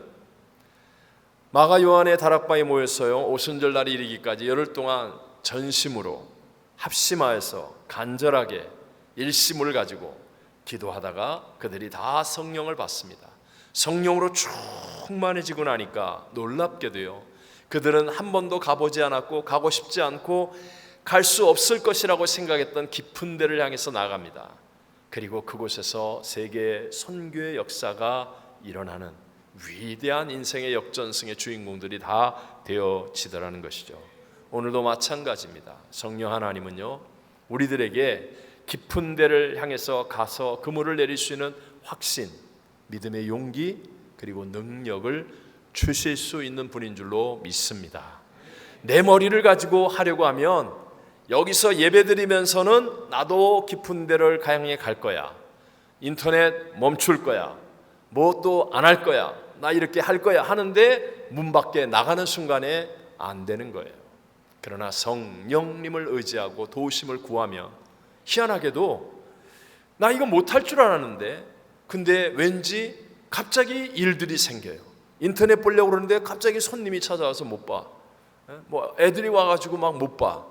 마가 요한의 다락방에 모였어요. 오순절날이 이르기까지 열흘 동안 전심으로 합심하여서 간절하게 일심을 가지고 기도하다가 그들이 다 성령을 받습니다. 성령으로 충만해지고 나니까 놀랍게도요, 그들은 한 번도 가보지 않았고 가고 싶지 않고 갈 수 없을 것이라고 생각했던 깊은 데를 향해서 나갑니다. 그리고 그곳에서 세계 선교의 역사가 일어나는 위대한 인생의 역전승의 주인공들이 다 되어지더라는 것이죠. 오늘도 마찬가지입니다. 성령 하나님은요, 우리들에게 깊은 데를 향해서 가서 그물을 내릴 수 있는 확신, 믿음의 용기, 그리고 능력을 주실 수 있는 분인 줄로 믿습니다. 내 머리를 가지고 하려고 하면 여기서 예배드리면서는 나도 깊은 데를 향해 갈 거야, 인터넷 멈출 거야, 뭐 또 안 할 거야, 나 이렇게 할 거야 하는데 문 밖에 나가는 순간에 안 되는 거예요. 그러나 성령님을 의지하고 도우심을 구하면 희한하게도 나 이거 못할 줄 알았는데 근데 왠지 갑자기 일들이 생겨요. 인터넷 보려고 그러는데 갑자기 손님이 찾아와서 못 봐. 뭐 애들이 와가지고 막 못 봐.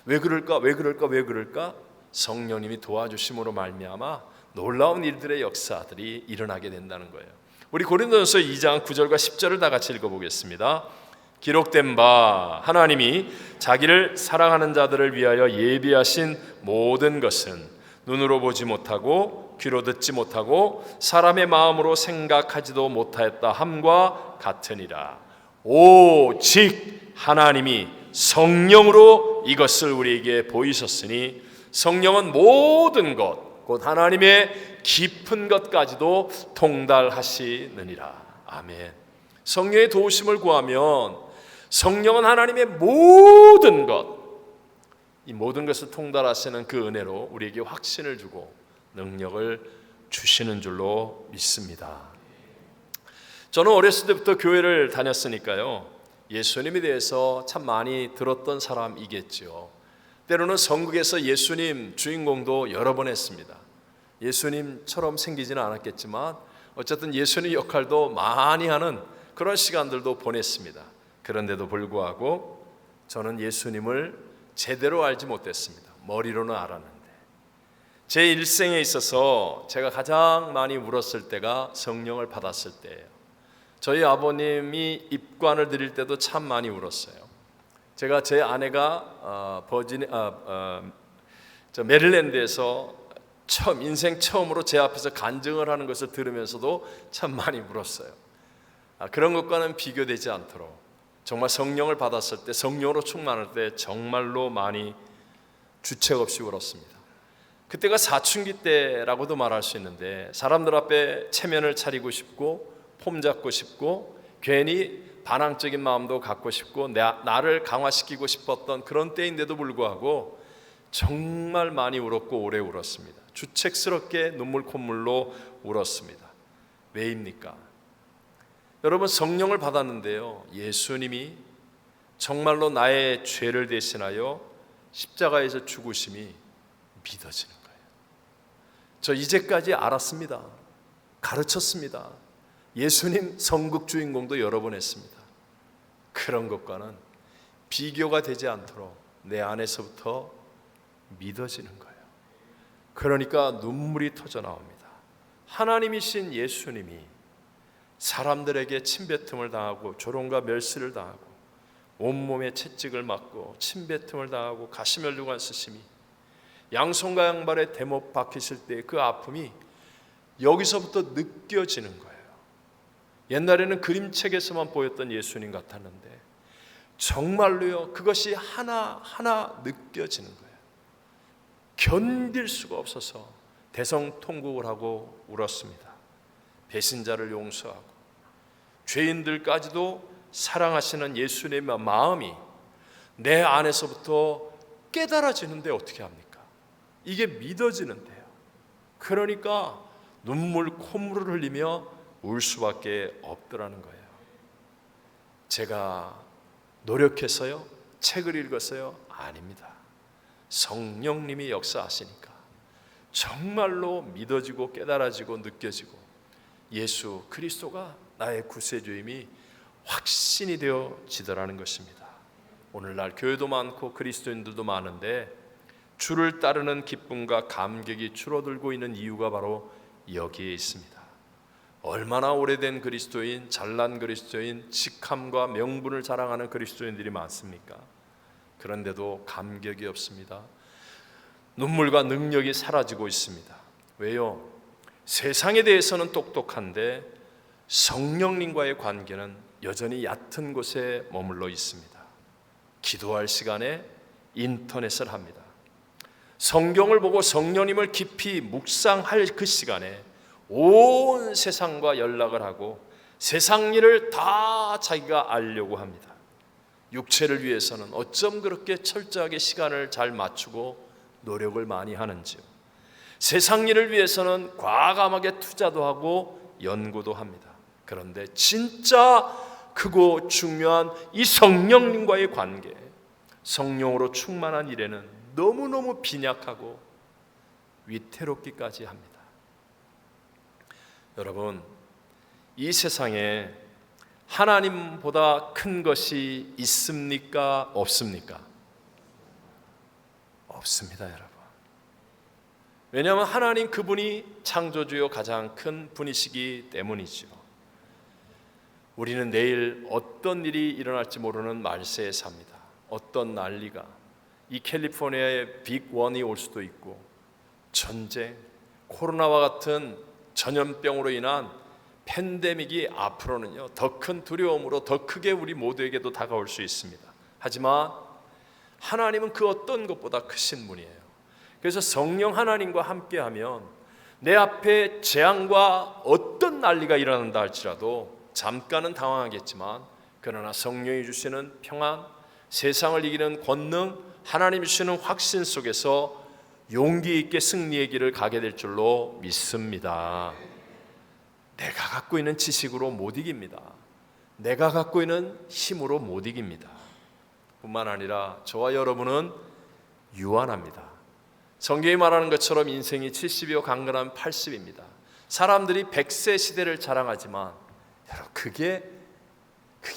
왜 그럴까? 왜 그럴까? 왜 그럴까? 성령님이 도와주심으로 말미암아 놀라운 일들의 역사들이 일어나게 된다는 거예요. 우리 고린도전서 2장 9절과 10절을 다 같이 읽어보겠습니다. 기록된 바 하나님이 자기를 사랑하는 자들을 위하여 예비하신 모든 것은 눈으로 보지 못하고 귀로 듣지 못하고 사람의 마음으로 생각하지도 못하였다 함과 같으니라. 오직 하나님이 성령으로 이것을 우리에게 보이셨으니 성령은 모든 것 곧 하나님의 깊은 것까지도 통달하시느니라. 아멘. 성령의 도우심을 구하면 성령은 하나님의 모든 것, 이 모든 것을 통달하시는 그 은혜로 우리에게 확신을 주고 능력을 주시는 줄로 믿습니다. 저는 어렸을 때부터 교회를 다녔으니까요, 예수님에 대해서 참 많이 들었던 사람이겠죠. 때로는 선극에서 예수님 주인공도 여러 번 했습니다. 예수님처럼 생기지는 않았겠지만 어쨌든 예수님 역할도 많이 하는 그런 시간들도 보냈습니다. 그런데도 불구하고 저는 예수님을 제대로 알지 못했습니다. 머리로는 알았는데 제 일생에 있어서 제가 가장 많이 울었을 때가 성령을 받았을 때예요. 저희 아버님이 입관을 드릴 때도 참 많이 울었어요. 제가 제 아내가 메릴랜드에서 인생 처음으로 제 앞에서 간증을 하는 것을 들으면서도 참 많이 울었어요. 그런 것과는 비교되지 않도록 정말 성령을 받았을 때, 성령으로 충만할 때 정말로 많이 주책 없이 울었습니다. 그때가 사춘기 때라고도 말할 수 있는데 사람들 앞에 체면을 차리고 싶고 폼 잡고 싶고 괜히 반항적인 마음도 갖고 싶고 나를 강화시키고 싶었던 그런 때인데도 불구하고 정말 많이 울었고 오래 울었습니다. 주책스럽게 눈물 콧물로 울었습니다. 왜입니까? 여러분, 성령을 받았는데요, 예수님이 정말로 나의 죄를 대신하여 십자가에서 죽으심이 믿어지는 거예요. 저 이제까지 알았습니다. 가르쳤습니다. 예수님 선극 주인공도 여러 번 했습니다. 그런 것과는 비교가 되지 않도록 내 안에서부터 믿어지는 거예요. 그러니까 눈물이 터져 나옵니다. 하나님이신 예수님이 사람들에게 침뱉음을 당하고 조롱과 멸시를 당하고 온몸에 채찍을 맞고 침뱉음을 당하고 가시면류관 쓰심이 양손과 양발에 대못 박히실 때 그 아픔이 여기서부터 느껴지는 거예요. 옛날에는 그림책에서만 보였던 예수님 같았는데 정말로요, 그것이 하나하나 느껴지는 거예요. 견딜 수가 없어서 대성통곡을 하고 울었습니다. 배신자를 용서하고 죄인들까지도 사랑하시는 예수님의 마음이 내 안에서부터 깨달아지는데 어떻게 합니까? 이게 믿어지는데요. 그러니까 눈물 콧물을 흘리며 울 수밖에 없더라는 거예요. 제가 노력해서요, 책을 읽었어요? 아닙니다. 성령님이 역사하시니까 정말로 믿어지고 깨달아지고 느껴지고 예수 그리스도가 나의 구세주임이 확신이 되어지더라는 것입니다. 오늘날 교회도 많고 그리스도인들도 많은데 주를 따르는 기쁨과 감격이 줄어들고 있는 이유가 바로 여기에 있습니다. 얼마나 오래된 그리스도인, 잘난 그리스도인, 직함과 명분을 자랑하는 그리스도인들이 많습니까? 그런데도 감격이 없습니다. 눈물과 능력이 사라지고 있습니다. 왜요? 세상에 대해서는 똑똑한데 성령님과의 관계는 여전히 얕은 곳에 머물러 있습니다. 기도할 시간에 인터넷을 합니다. 성경을 보고 성령님을 깊이 묵상할 그 시간에 온 세상과 연락을 하고 세상 일을 다 자기가 알려고 합니다. 육체를 위해서는 어쩜 그렇게 철저하게 시간을 잘 맞추고 노력을 많이 하는지요. 세상 일을 위해서는 과감하게 투자도 하고 연구도 합니다. 그런데 진짜 크고 중요한 이 성령님과의 관계, 성령으로 충만한 일에는 너무너무 빈약하고 위태롭기까지 합니다. 여러분, 이 세상에 하나님보다 큰 것이 있습니까? 없습니까? 없습니다, 여러분. 왜냐하면 하나님 그분이 창조주요 가장 큰 분이시기 때문이죠. 우리는 내일 어떤 일이 일어날지 모르는 말세에 삽니다. 어떤 난리가, 이 캘리포니아에 빅1이 올 수도 있고, 전쟁, 코로나와 같은 전염병으로 인한 팬데믹이 앞으로는요 더 큰 두려움으로 더 크게 우리 모두에게도 다가올 수 있습니다. 하지만 하나님은 그 어떤 것보다 크신 분이에요. 그래서 성령 하나님과 함께하면 내 앞에 재앙과 어떤 난리가 일어난다 할지라도 잠깐은 당황하겠지만, 그러나 성령이 주시는 평안, 세상을 이기는 권능, 하나님이 주시는 확신 속에서 용기 있게 승리의 길을 가게 될 줄로 믿습니다. 내가 갖고 있는 지식으로 못 이깁니다. 내가 갖고 있는 힘으로 못 이깁니다. 뿐만 아니라 저와 여러분은 유한합니다. 성경이 말하는 것처럼 인생이 70이요 강건하면 80입니다. 사람들이 100세 시대를 자랑하지만 여러분, 그게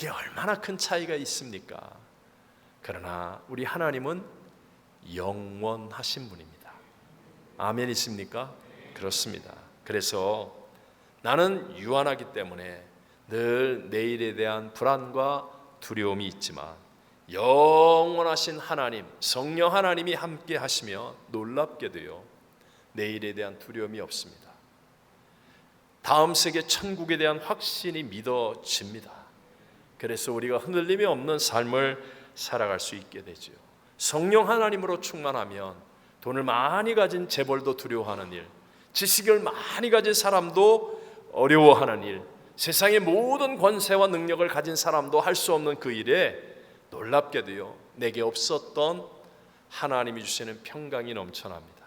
얼마나 큰 차이가 있습니까? 그러나 우리 하나님은 영원하신 분입니다. 아멘이십니까? 그렇습니다. 그래서 나는 유한하기 때문에 늘 내일에 대한 불안과 두려움이 있지만 영원하신 하나님, 성령 하나님이 함께 하시며 놀랍게도요 내일에 대한 두려움이 없습니다. 다음 세계 천국에 대한 확신이 믿어집니다. 그래서 우리가 흔들림이 없는 삶을 살아갈 수 있게 되죠. 성령 하나님으로 충만하면 돈을 많이 가진 재벌도 두려워하는 일, 지식을 많이 가진 사람도 어려워하는 일, 세상의 모든 권세와 능력을 가진 사람도 할 수 없는 그 일에 놀랍게도요 내게 없었던 하나님이 주시는 평강이 넘쳐납니다.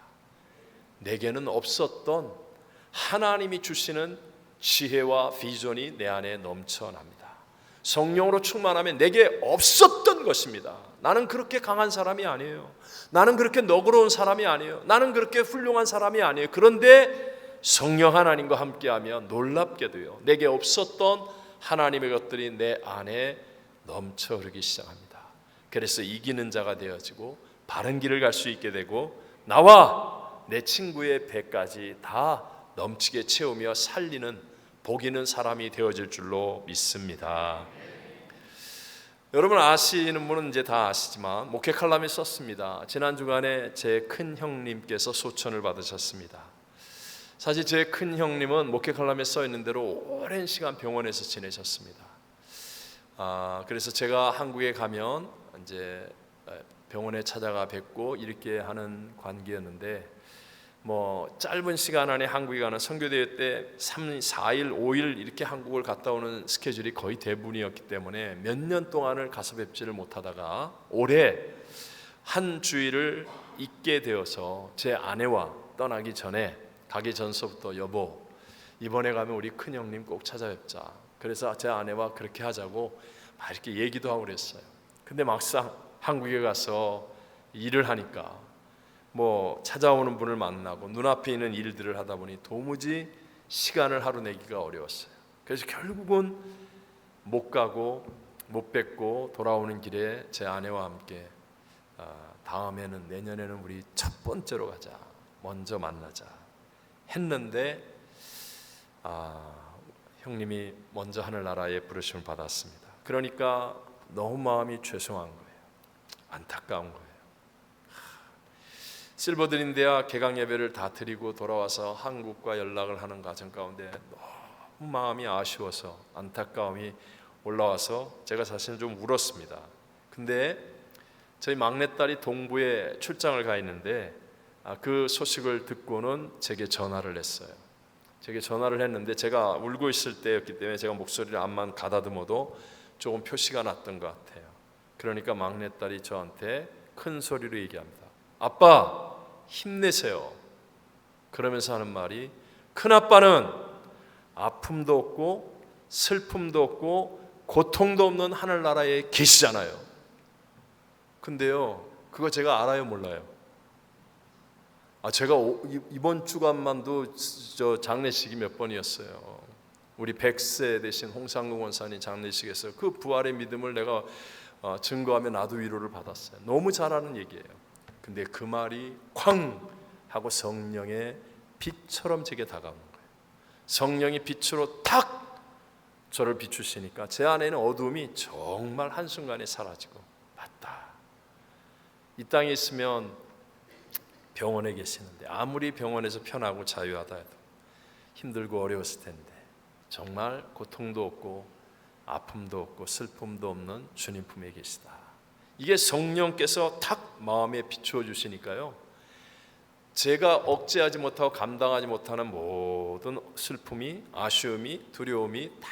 내게는 없었던 하나님이 주시는 지혜와 비전이 내 안에 넘쳐납니다. 성령으로 충만하면 내게 없었던 것입니다. 나는 그렇게 강한 사람이 아니에요. 나는 그렇게 너그러운 사람이 아니에요. 나는 그렇게 훌륭한 사람이 아니에요. 그런데 성령 하나님과 함께하면 놀랍게도요 내게 없었던 하나님의 것들이 내 안에 넘쳐 흐르기 시작합니다. 그래서 이기는 자가 되어지고 바른 길을 갈 수 있게 되고 나와 내 친구의 배까지 다 넘치게 채우며 살리는 복 있는 사람이 되어질 줄로 믿습니다. 여러분 아시는 분은 이제 다 아시지만 목회 칼럼에 썼습니다. 지난 주간에 제 큰 형님께서 소천을 받으셨습니다. 사실 제 큰 형님은 목회 칼럼에 써 있는 대로 오랜 시간 병원에서 지내셨습니다. 그래서 제가 한국에 가면 이제 병원에 찾아가 뵙고 이렇게 하는 관계였는데, 뭐 짧은 시간 안에 한국에 가는 선교대회 때 3, 4일, 5일 이렇게 한국을 갔다 오는 스케줄이 거의 대부분이었기 때문에 몇 년 동안을 가서 뵙지를 못하다가 올해 한 주일을 있게 되어서 제 아내와 떠나기 전에, 가기 전서부터 여보 이번에 가면 우리 큰형님 꼭 찾아뵙자. 그래서 제 아내와 그렇게 하자고 막 이렇게 얘기도 하고 그랬어요. 근데 막상 한국에 가서 일을 하니까 뭐 찾아오는 분을 만나고 눈앞에 있는 일들을 하다 보니 도무지 시간을 하루 내기가 어려웠어요. 그래서 결국은 못 가고 못 뵙고 돌아오는 길에 제 아내와 함께 다음에는 내년에는 우리 첫 번째로 가자, 먼저 만나자 했는데 형님이 먼저 하늘나라에 부르심을 받았습니다. 그러니까 너무 마음이 죄송한 거예요. 안타까운 거예요. 실버드림 대학 개강 예배를 다 드리고 돌아와서 한국과 연락을 하는 과정 가운데 너무 마음이 아쉬워서 안타까움이 올라와서 제가 사실은 좀 울었습니다. 근데 저희 막내딸이 동부에 출장을 가 있는데 그 소식을 듣고는 제게 전화를 했어요. 제게 전화를 했는데 제가 울고 있을 때였기 때문에 제가 목소리를 암만 가다듬어도 조금 표시가 났던 것 같아요. 그러니까 막내딸이 저한테 큰 소리로 얘기합니다. 아빠, 힘내세요. 그러면서 하는 말이, 큰아빠는 아픔도 없고 슬픔도 없고 고통도 없는 하늘나라에 계시잖아요. 근데요, 그거 제가 알아요, 몰라요? 제가 이번 주간만도 저 장례식이 몇 번이었어요. 우리 100세 되신 홍상국 원사님 장례식에서 그 부활의 믿음을 내가 증거하며 나도 위로를 받았어요. 너무 잘하는 얘기예요. 근데 그 말이 쾅 하고 성령의 빛처럼 제게 다가오는 거예요. 성령이 빛으로 탁 저를 비추시니까 제 안에는 어두움이 정말 한순간에 사라지고, 맞다, 이 땅에 있으면 병원에 계시는데 아무리 병원에서 편하고 자유하다 해도 힘들고 어려웠을 텐데 정말 고통도 없고 아픔도 없고 슬픔도 없는 주님 품에 계시다. 이게 성령께서 탁 마음에 비추어 주시니까요, 제가 억제하지 못하고 감당하지 못하는 모든 슬픔이, 아쉬움이, 두려움이 다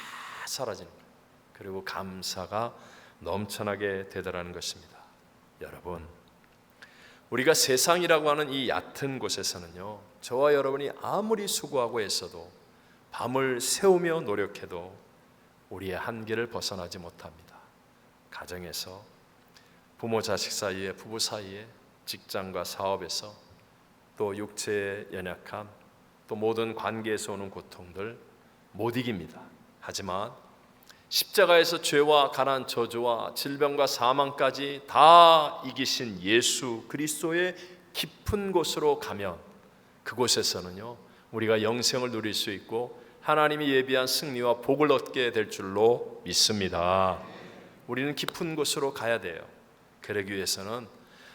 사라지는 거예요. 그리고 감사가 넘쳐나게 되더라는 것입니다. 여러분, 우리가 세상이라고 하는 이 얕은 곳에서는요, 저와 여러분이 아무리 수고하고 애써도, 밤을 새우며 노력해도 우리의 한계를 벗어나지 못합니다. 가정에서, 부모 자식 사이에, 부부 사이에, 직장과 사업에서, 또 육체의 연약함, 또 모든 관계에서 오는 고통들 못 이깁니다. 하지만 십자가에서 죄와 가난, 저주와 질병과 사망까지 다 이기신 예수 그리스도의 깊은 곳으로 가면 그곳에서는요, 우리가 영생을 누릴 수 있고 하나님이 예비한 승리와 복을 얻게 될 줄로 믿습니다. 우리는 깊은 곳으로 가야 돼요. 그러기 위해서는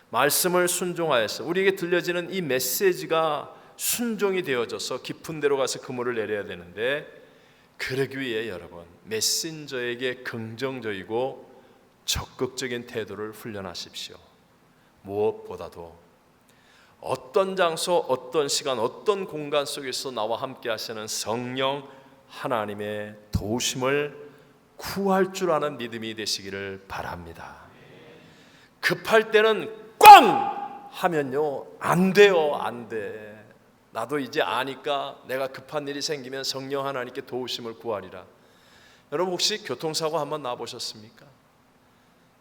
말씀을 순종하여서 우리에게 들려지는 이 메시지가 순종이 되어져서 깊은 데로 가서 그물을 내려야 되는데, 그러기 위해 여러분, 메신저에게 긍정적이고 적극적인 태도를 훈련하십시오. 무엇보다도 어떤 장소, 어떤 시간, 어떤 공간 속에서 나와 함께 하시는 성령 하나님의 도우심을 구할 줄 아는 믿음이 되시기를 바랍니다. 급할 때는 꽝 하면요, 안 돼요, 안 돼. 나도 이제 아니까 내가 급한 일이 생기면 성령 하나님께 도우심을 구하리라. 여러분, 혹시 교통사고 한번 나보셨습니까?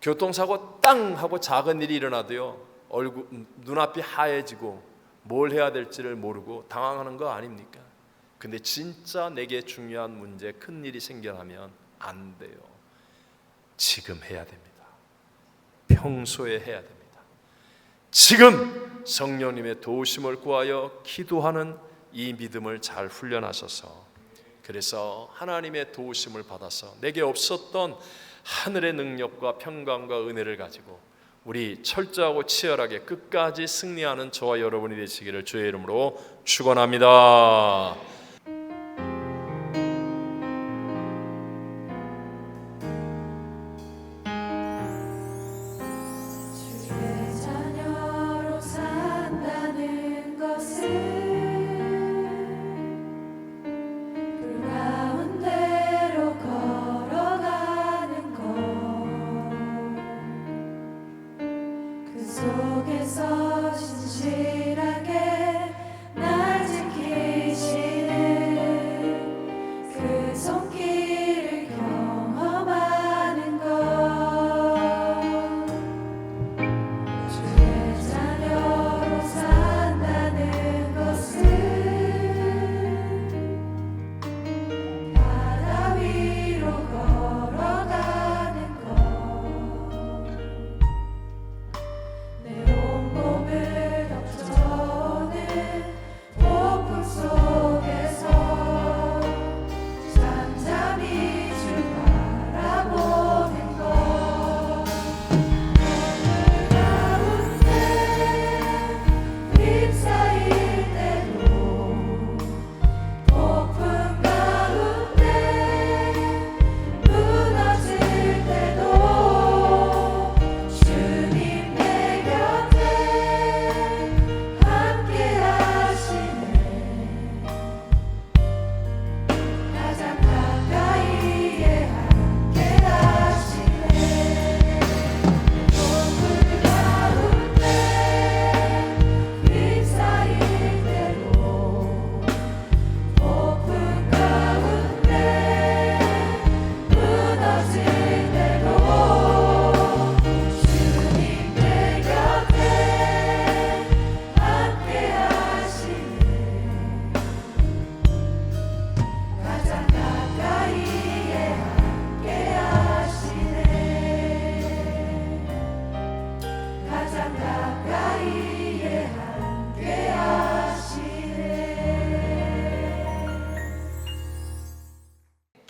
교통사고 땅 하고 작은 일이 일어나도요, 눈앞이 하얘지고 뭘 해야 될지를 모르고 당황하는 거 아닙니까? 근데 진짜 내게 중요한 문제, 큰 일이 생겨나면 안 돼요. 지금 해야 됩니다. 평소에 해야 됩니다. 지금 성령님의 도우심을 구하여 기도하는 이 믿음을 잘 훈련하셔서, 그래서 하나님의 도우심을 받아서 내게 없었던 하늘의 능력과 평강과 은혜를 가지고 우리 철저하고 치열하게 끝까지 승리하는 저와 여러분이 되시기를 주의 이름으로 축원합니다. 속에서 신실하게 날 지키시네.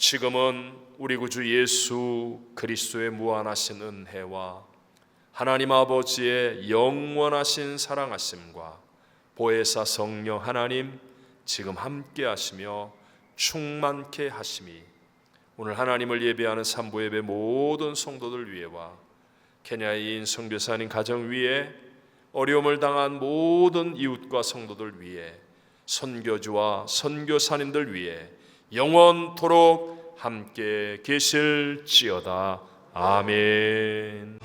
지금은 우리 구주 예수 그리스도의 무한하신 은혜와 하나님 아버지의 영원하신 사랑하심과 보혜사 성령 하나님 지금 함께 하시며 충만케 하심이 오늘 하나님을 예배하는 삼부 예배 모든 성도들 위에와 케냐인 선교사님 가정 위에 어려움을 당한 모든 이웃과 성도들 위에 선교주와 선교사님들 위에 영원토록 함께 계실지어다. 아멘.